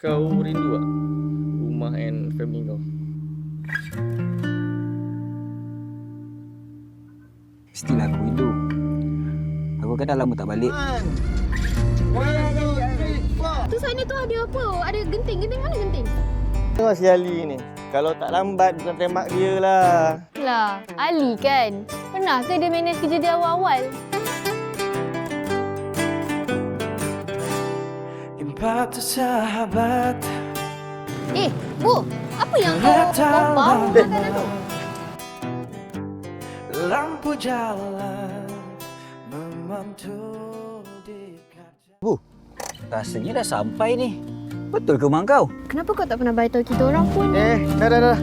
Kau rindu tak rumah and family kau? Mestilah aku rindu. Aku kan dah lama tak balik. Tu sana tu ada apa? Ada genting. Genting mana genting? Tengok si Ali ni. Kalau tak lambat bukan tembak dia lah. Lah, Ali kan? Pernah ke dia manage kerja dia awal-awal? Impacto sahabat. Bu, apa yang kau bawa makanan tu? Lampu jalan memantul di kaca. Bu, rasanya dah sampai ni. Betul ke mak kau? Kenapa kau tak pernah beritahu kita orang pun? Dah.